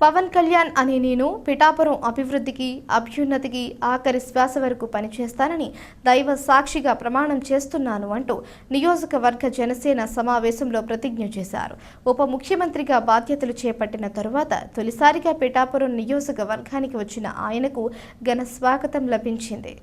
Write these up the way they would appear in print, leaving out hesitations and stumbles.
పవన్ కళ్యాణ్ అనే నేను పిఠాపురం అభివృద్ధికి అభ్యున్నతికి ఆఖరి శ్వాస వరకు పనిచేస్తానని దైవ సాక్షిగా ప్రమాణం చేస్తున్నాను అంటూ నియోజకవర్గ జనసేన సమావేశంలో ప్రతిజ్ఞ చేశారు. ఉప ముఖ్యమంత్రిగా బాధ్యతలు చేపట్టిన తరువాత తొలిసారిగా పిఠాపురం నియోజకవర్గానికి వచ్చిన ఆయనకు ఘన స్వాగతం లభించింది.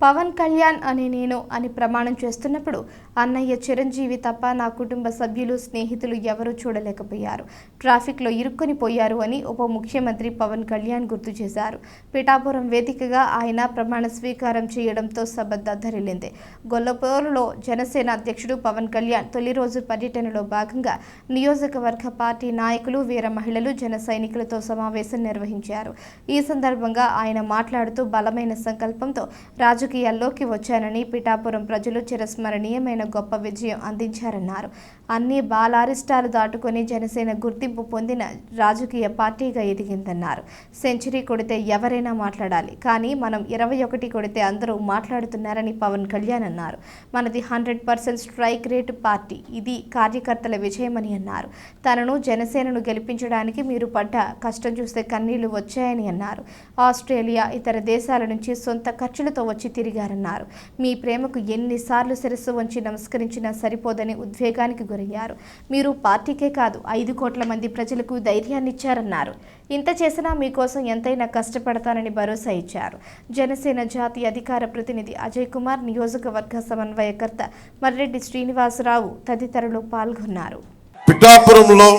పవన్ కళ్యాణ్ అనే నేను అని ప్రమాణం చేస్తున్నప్పుడు అన్నయ్య చిరంజీవి తప్ప నా కుటుంబ సభ్యులు స్నేహితులు ఎవరూ చూడలేకపోయారు. ట్రాఫిక్లో ఇరుక్కొని పోయారు అని ఉప ముఖ్యమంత్రి పవన్ కళ్యాణ్ గుర్తు చేశారు. పిఠాపురం వేదికగా ఆయన ప్రమాణ స్వీకారం చేయడంతో సభ దద్దరిల్లింది. గొల్లపూరులో జనసేన అధ్యక్షుడు పవన్ కళ్యాణ్ తొలి రోజు పర్యటనలో భాగంగా నియోజకవర్గ పార్టీ నాయకులు, వీర మహిళలు, జన సైనికులతో సమావేశం నిర్వహించారు. ఈ సందర్భంగా ఆయన మాట్లాడుతూ బలమైన సంకల్పంతో రాజకీయాల్లోకి వచ్చానని, పిఠాపురం ప్రజలు చిరస్మరణీయమైన గొప్ప విజయం అందించారన్నారు. అన్ని బాలారిష్టాలు దాటుకొని జనసేన గుర్తింపు పొందిన రాజకీయ పార్టీగా ఎదిగిందన్నారు. సెంచరీ కొడితే ఎవరైనా మాట్లాడాలి, కానీ మనం 21 కొడితే అందరూ మాట్లాడుతున్నారని పవన్ కళ్యాణ్ అన్నారు. మనది 100% స్ట్రైక్ రేటు పార్టీ, ఇది కార్యకర్తల విజయమని అన్నారు. తనను జనసేనను గెలిపించడానికి మీరు పడ్డ కష్టం చూస్తే కన్నీళ్లు వచ్చాయని అన్నారు. ఆస్ట్రేలియా, ఇతర దేశాల నుంచి సొంత ఖర్చులతో వచ్చి తిరిగారన్నారు. మీ ప్రేమకు ఎన్నిసార్లు శిరస్సు వంచి నమస్కరించినా సరిపోదని ఉద్వేగానికి గురయ్యారు. మీరు పార్టీకే కాదు 5 కోట్ల మంది ప్రజలకు ధైర్యాన్నిచ్చారన్నారు. ఇంత చేసినా మీకోసం ఎంతైనా కష్టపడతానని భరోసా ఇచ్చారు. జనసేన జాతీయ అధికార ప్రతినిధి అజయ్ కుమార్, నియోజకవర్గ సమన్వయకర్త మర్రెడ్డి శ్రీనివాసరావు తదితరులు పాల్గొన్నారు. పిఠాపురంలో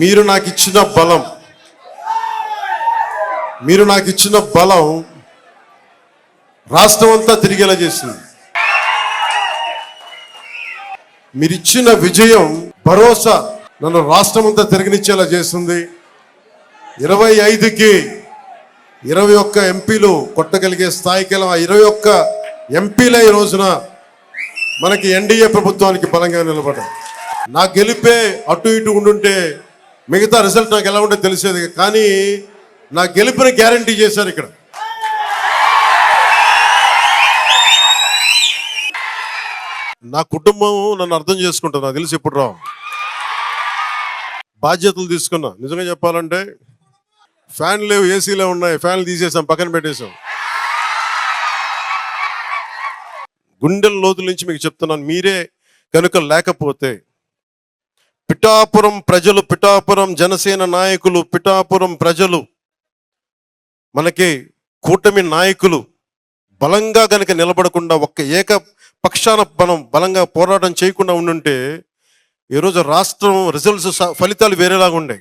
మీరు నాకు ఇచ్చిన బలం రాష్ట్రం అంతా తిరిగేలా చేసింది. మీరిచ్చిన విజయం, భరోసా నన్ను రాష్ట్రం అంతా తిరగనిచ్చేలా చేస్తుంది. 25కి 21 ఎంపీలు కొట్టగలిగే స్థాయికి 21 ఎంపీల ఈ రోజున మనకి ఎన్డీఏ ప్రభుత్వానికి బలంగా నిలబడ్డారు. నా గెలిపే అటు ఇటు ఉండుంటే మిగతా రిజల్ట్ నాకు ఎలా ఉంటే తెలిసేది, కానీ నా గెలుపుని గ్యారంటీ చేశారు. ఇక్కడ నా కుటుంబం నన్ను అర్థం చేసుకుంటుంది, నాకు తెలిసి ఎప్పుడు రావు. బాధ్యతలు తీసుకున్నా. నిజంగా చెప్పాలంటే ఫ్యాన్ లేవు, ఏసీలే ఉన్నాయి, ఫ్యాన్లు తీసేసాం, పక్కన పెట్టేశాం. గుండెల లోతుల నుంచి మీకు చెప్తున్నాను, మీరే కనుక లేకపోతే పిఠాపురం ప్రజలు, పిఠాపురం జనసేన నాయకులు, పిఠాపురం ప్రజలు, మనకి కూటమి నాయకులు బలంగా కనుక నిలబడకుండా ఒక్క పక్షాన మనం బలంగా పోరాటం చేయకుండా ఉండుంటే ఈరోజు రాష్ట్రం రిజల్ట్స్, ఫలితాలు వేరేలాగా ఉండే.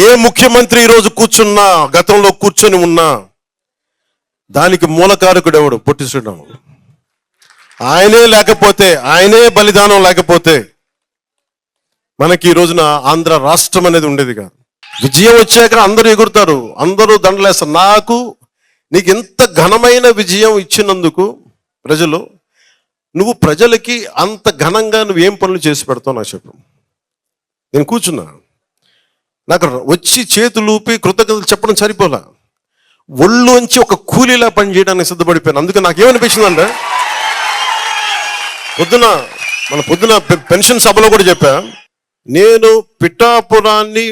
ఏ ముఖ్యమంత్రి ఈరోజు కూర్చున్నా, గతంలో కూర్చొని ఉన్నా దానికి మూలకారకుడు ఎవడు? పొట్టి శ్రీరాములు. ఆయనే లేకపోతే, ఆయనే బలిదానం లేకపోతే మనకి ఈ రోజున ఆంధ్ర రాష్ట్రం అనేది ఉండేది కాదు. విజయం వచ్చాక అందరూ ఎగురుతారు, అందరూ దండలేస్తారు. నీకు ఇంత ఘనమైన విజయం ఇచ్చినందుకు ప్రజలు, నువ్వు ప్రజలకి అంత ఘనంగా నువ్వు ఏం పనులు చేసి పెడతావు నాకు చెప్పు. నేను కూర్చున్నా, నాకు వచ్చి చేతులు ఊపి కృతజ్ఞతలు చెప్పడం సరిపోలా, ఒళ్ళోంచి ఒక కూలీలా పని చేయడానికి సిద్ధపడిపోయాను. అందుకే నాకేమనిపించిందంటే పొద్దున పెన్షన్ సభలో కూడా చెప్పా, నేను పిఠాపురాన్ని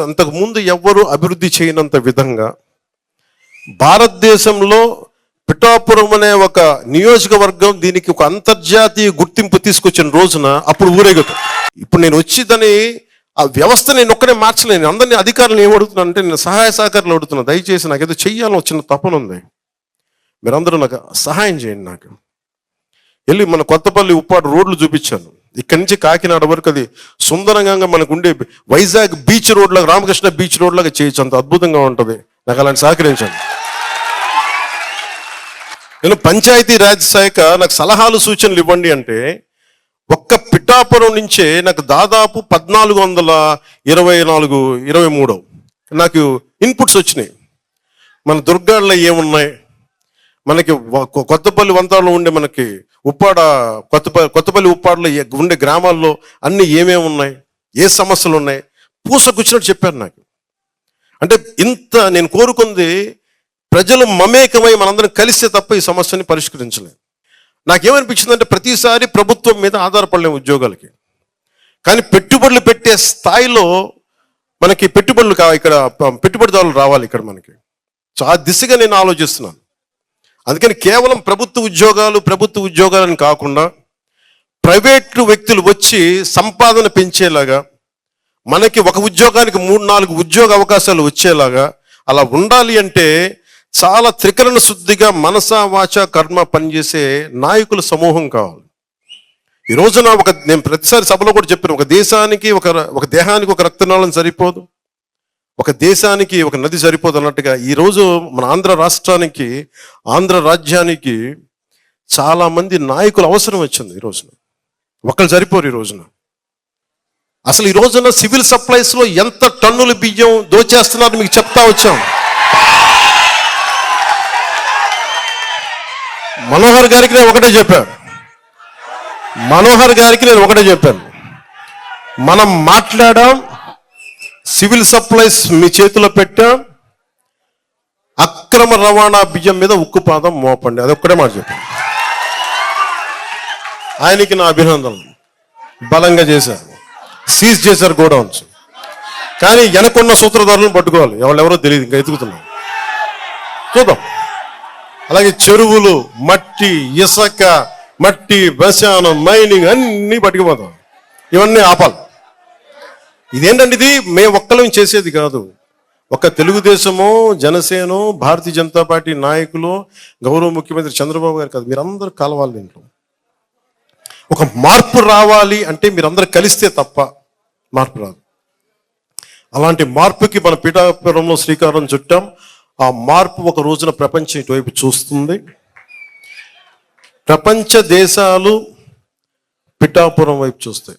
అంతకు ముందు ఎవ్వరూ అభివృద్ధి చేయనంత విధంగా భారతదేశంలో పిఠాపురం అనే ఒక నియోజకవర్గం దీనికి ఒక అంతర్జాతీయ గుర్తింపు తీసుకొచ్చిన రోజున అప్పుడు ఊరేగుతాం. ఇప్పుడు నేను వచ్చి ఆ వ్యవస్థ నేను ఒక్కనే మార్చలేను. అందరినీ అధికారులను ఏం అడుగుతున్నాను అంటే, నేను సహాయ సహకారాలు అడుగుతున్నా. దయచేసి నాకు ఏదో చెయ్యాలని వచ్చిన తపన ఉంది, మీరందరూ నాకు సహాయం చేయండి. నాకు వెళ్ళి మన కొత్తపల్లి ఉప్పాడు రోడ్లు చూపించాను. ఇక్కడి నుంచి కాకినాడ వరకు అది సుందరంగా మనకు ఉండే వైజాగ్ బీచ్ రోడ్లాగా, రామకృష్ణ బీచ్ రోడ్లాగా చేయొచ్చు, అంత అద్భుతంగా ఉంటుంది. నాకు అలాంటి సహకరించండి. నేను పంచాయతీ రాజ్ శాఖ నాకు సలహాలు, సూచనలు ఇవ్వండి అంటే ఒక్క పిఠాపురం నుంచే నాకు దాదాపు 1424-23 నాకు ఇన్పుట్స్ వచ్చినాయి. మన దుర్గాల్లో ఏమున్నాయి, మనకి కొత్తపల్లి వంతాలో ఉండే, మనకి కొత్తపల్లి ఉప్పాడులో ఉండే గ్రామాల్లో అన్ని ఏమేమి ఉన్నాయి, ఏ సమస్యలు ఉన్నాయి, పూసకొచ్చినట్టు చెప్పారు నాకు. అంటే ఇంత నేను కోరుకుంది ప్రజలు మమేకమై మనందరం కలిస్తే తప్ప ఈ సమస్యని పరిష్కరించలేదు. నాకేమనిపించిందంటే ప్రతిసారి ప్రభుత్వం మీద ఆధారపడలేము ఉద్యోగాలకి, కానీ పెట్టుబడులు పెట్టే స్థాయిలో మనకి పెట్టుబడులు ఇక్కడ పెట్టుబడిదారులు రావాలి ఇక్కడ మనకి. సో ఆ దిశగా నేను ఆలోచిస్తున్నాను. అందుకని కేవలం ప్రభుత్వ ఉద్యోగాలని కాకుండా ప్రైవేటు వ్యక్తులు వచ్చి సంపాదన పెంచేలాగా, మనకి ఒక ఉద్యోగానికి 3-4 ఉద్యోగ అవకాశాలు వచ్చేలాగా అలా ఉండాలి అంటే చాలా త్రికరణ శుద్ధిగా మనస వాచ కర్మ పనిచేసే నాయకుల సమూహం కావాలి. ఈ రోజున నేను ప్రతిసారి సభలో కూడా చెప్పాను, ఒక దేశానికి ఒక దేహానికి ఒక రక్తనాళం సరిపోదు, ఒక దేశానికి ఒక నది సరిపోదు అన్నట్టుగా ఈరోజు మన ఆంధ్ర రాజ్యానికి చాలా మంది నాయకులు అవసరం వచ్చింది. ఈ రోజున ఒకళ్ళు సరిపోరు. ఈ రోజున అసలు ఈ రోజున సివిల్ సప్లైస్ లో ఎంత టన్నుల బియ్యం దోచేస్తున్నారో మీకు చెప్తా వచ్చాం. మనోహర్ గారికి నేను ఒకటే చెప్పాను, మనం మాట్లాడాం, సివిల్ సప్లైస్ మీ చేతిలో పెట్టాం, అక్రమ రవాణా బియ్యం మీద ఉక్కుపాదం మోపండి, అది ఒక్కడే మాట చెప్పాను. ఆయనకి నా అభినందనలు. బలంగా చేశారు, సీజ్ చేశారు గోడౌన్స్. కానీ వెనకున్న సూత్రధారులను పట్టుకోవాలి, ఎవరెవరో తెలియదు, ఇంకా ఎదుగుతున్నాం, చూద్దాం. అలాగే చెరువులు, మట్టి, ఇసుక, మట్టి, శ్మశానం, మైనింగ్ అన్నీ పట్టుకుపోతాం. ఇవన్నీ ఆపాలి. ఇదేంటంటే ఇది మేము ఒక్కలం చేసేది కాదు. ఒక తెలుగుదేశమో, జనసేనో, భారతీయ జనతా పార్టీ నాయకులు, గౌరవ ముఖ్యమంత్రి చంద్రబాబు గారు కాదు, మీరందరూ కలవాలి. దీంట్లో ఒక మార్పు రావాలి అంటే మీరందరూ కలిస్తే తప్ప మార్పు రాదు. అలాంటి మార్పుకి మన పిఠాపురంలో శ్రీకారం చుట్టాం. ఆ మార్పు ఒక రోజున ప్రపంచం ఇటువైపు చూస్తుంది. ప్రపంచ దేశాలు పిఠాపురం వైపు చూస్తాయి.